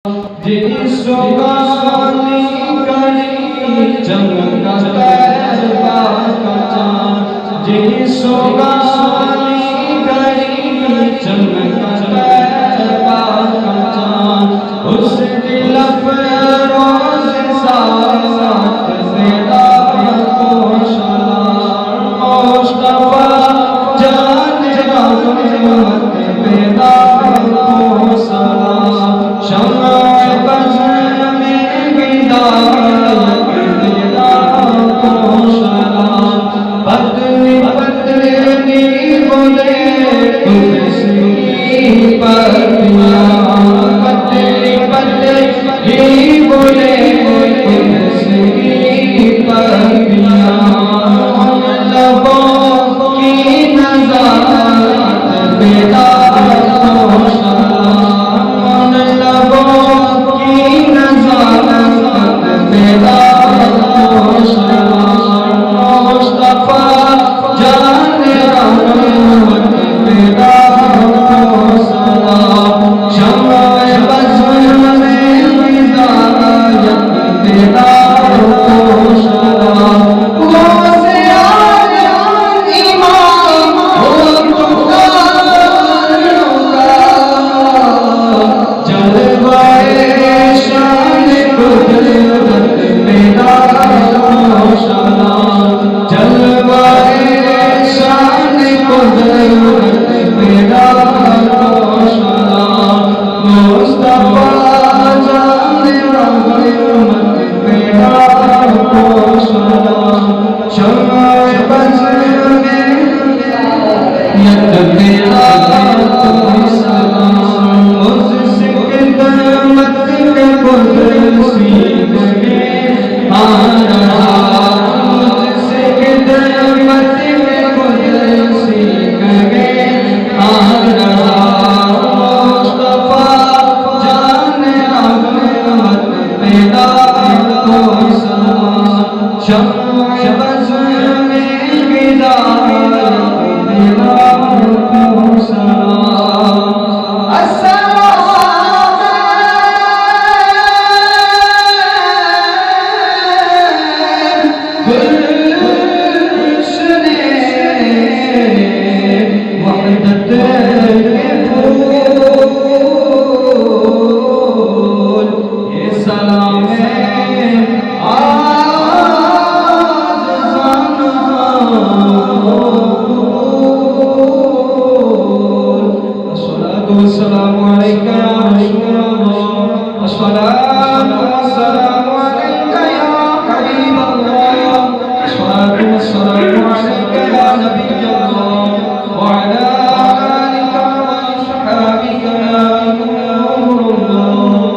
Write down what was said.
جس سوگانی کری چمکا تیربا کا چاند جس سوگانی کری چمکا تیربا کا چاند اس دل فروز ساتھ زیدہ کو شلال مصطفیٰ جان رحمت پیدا کو سلام شمع السلام علیکم یا رسول اللہ